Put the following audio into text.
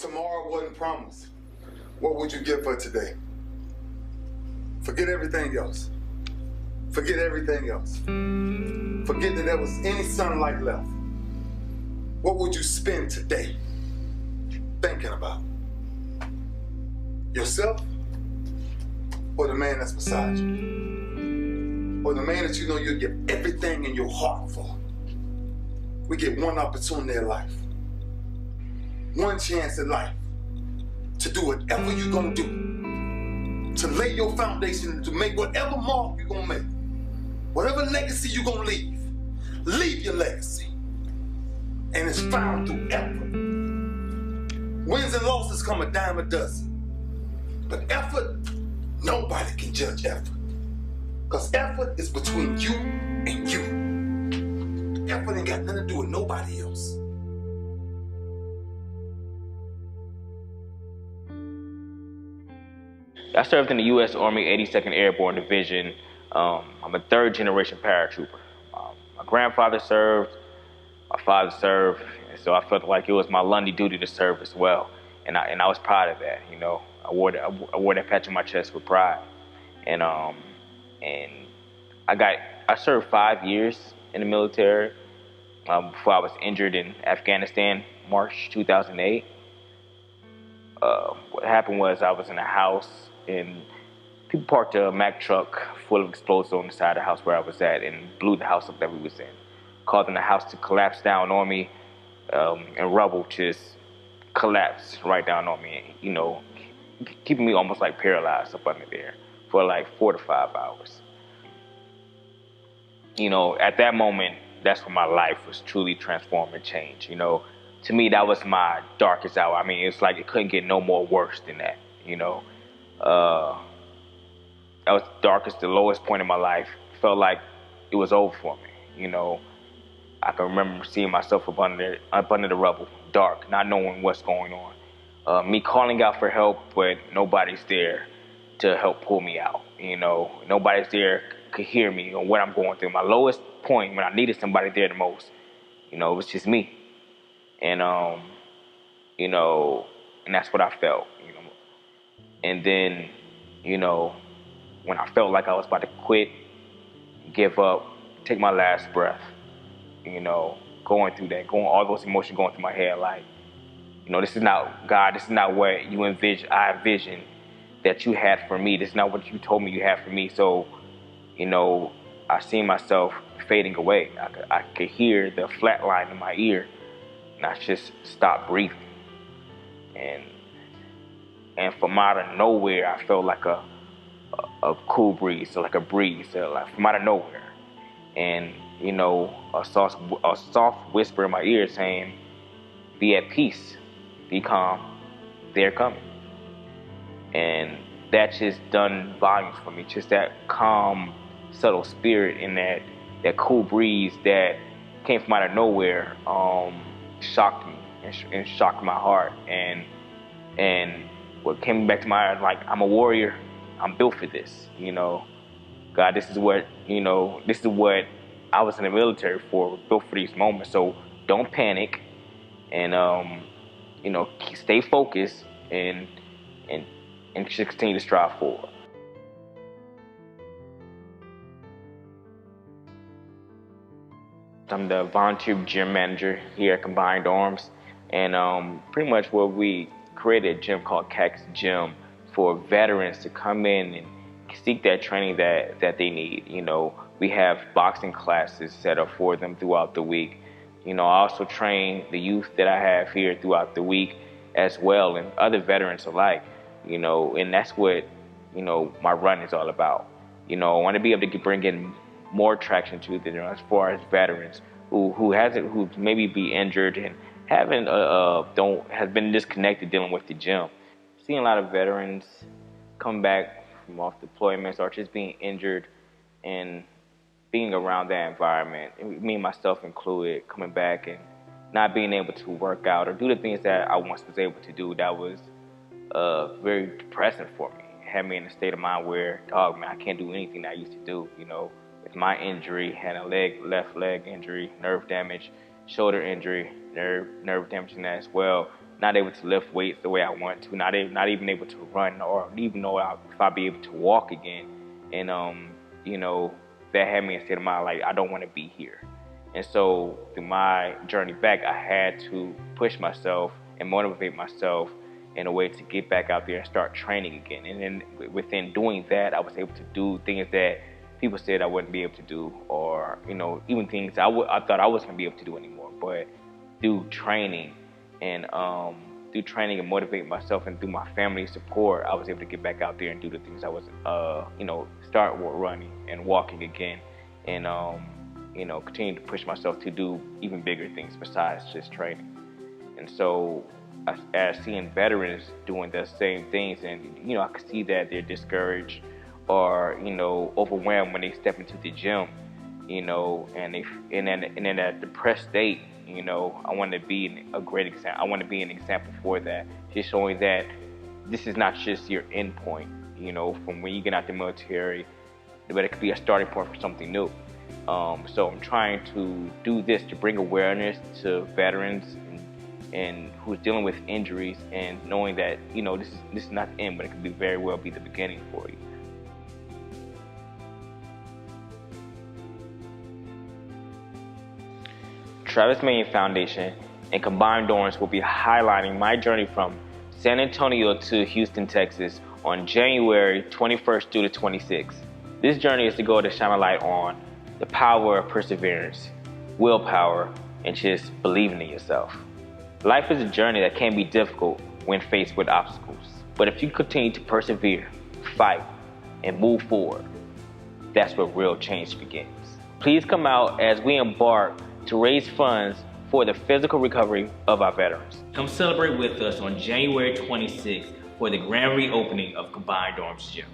tomorrow wasn't promised, what would you give for today? Forget everything else. Forget everything else. Forget that there was any sunlight left. What would you spend today thinking about? Yourself or the man that's beside you? Or the man that you know you'll give everything in your heart for? We get one opportunity in life, one chance in life to do whatever you're gonna do, to lay your foundation, to make whatever mark you're gonna make, whatever legacy you're gonna leave your legacy. And it's found through effort. Wins and losses come a dime a dozen. But effort, nobody can judge effort. Because effort is between you and you. Effort ain't got nothing to do with nobody else. I served in the U.S. Army 82nd Airborne Division. I'm a third-generation paratrooper. My grandfather served, my father served, and so I felt like it was my Lundy duty to serve as well. And I was proud of that, you know. I wore that patch on my chest with pride. And I served 5 years in the military before I was injured in Afghanistan, March 2008. What happened was I was in a house and people parked a Mack truck full of explosives on the side of the house where I was at and blew the house up that we was in, causing the house to collapse down on me, and rubble just collapsed right down on me, you know, keeping me almost like paralyzed up under there for like 4 to 5 hours. You know, at that moment, that's when my life was truly transformed and changed. You know, to me, that was my darkest hour. I mean, it's like it couldn't get no more worse than that, you know. That was the darkest, the lowest point in my life. Felt like it was over for me, you know. I can remember seeing myself up under the rubble, dark, not knowing what's going on. Me calling out for help, but nobody's there to help pull me out, you know. Nobody's there could hear me on what I'm going through. My lowest point when I needed somebody there the most, you know, it was just me. And, you know, and that's what I felt, you know. And then, you know, when I felt like I was about to quit, give up, take my last breath, you know, going through that, all those emotions going through my head, like, you know, this is not, God, this is not what I envisioned that you had for me. This is not what you told me you had for me. So, you know, I seen myself fading away. I could hear the flat line in my ear, and I just stopped breathing. And from out of nowhere, I felt like a cool breeze, so like a breeze, like from out of nowhere. And, you know, a soft whisper in my ear saying, be at peace, be calm, they're coming. And that just done volumes for me, just that calm, subtle spirit and that cool breeze that came from out of nowhere shocked me and shocked my heart. And what came back to my heart, like, I'm a warrior, I'm built for this, you know. God, this is what I was in the military for, built for these moments. So don't panic, and you know, stay focused and just continue to strive forward. I'm the volunteer gym manager here at Combined Arms, and pretty much what we created a gym called Cactus Gym for veterans to come in and seek that training that they need. You know, we have boxing classes set up for them throughout the week. You know, I also train the youth that I have here throughout the week as well, and other veterans alike. You know, and that's what, you know, my run is all about. You know, I want to be able to bring in more traction to them as far as veterans who maybe be injured and has been disconnected dealing with the gym. Seeing a lot of veterans come back from off deployments or just being injured and being around that environment, me and myself included, coming back and not being able to work out or do the things that I once was able to do, that was very depressing for me. It had me in a state of mind where, dog, man, I can't do anything that I used to do, you know. With my injury, had a left leg injury, nerve damage, shoulder injury, nerve damage in that as well. not able to lift weights the way I want to, not even able to run, or even know if I'd be able to walk again. And you know, that had me in a state of mind like I don't want to be here. And so through my journey back, I had to push myself and motivate myself in a way to get back out there and start training again. And then within doing that, I was able to do things that people said I wouldn't be able to do, or you know, even things I thought I wasn't gonna be able to do anymore. But through training and motivate myself, and through my family support, I was able to get back out there and do the things I was, you know, start running and walking again, and you know, continue to push myself to do even bigger things besides just training. And so, as seeing veterans doing the same things, and you know, I could see that they're discouraged or you know, overwhelmed when they step into the gym, you know, and in that depressed state. You know, I want to be a great example. I want to be an example for that, just showing that this is not just your end point, you know, from when you get out the military, but it could be a starting point for something new. So I'm trying to do this to bring awareness to veterans and who's dealing with injuries, and knowing that, you know, this is not the end, but it could very well be the beginning for you. Travis Mayen Foundation and Combined Dorms will be highlighting my journey from San Antonio to Houston, Texas on January 21st through the 26th. This journey is to go to shine a light on the power of perseverance, willpower, and just believing in yourself. Life is a journey that can be difficult when faced with obstacles, but if you continue to persevere, fight, and move forward, that's where real change begins. Please come out as we embark to raise funds for the physical recovery of our veterans. Come celebrate with us on January 26th for the grand reopening of Combined Dorms Gym.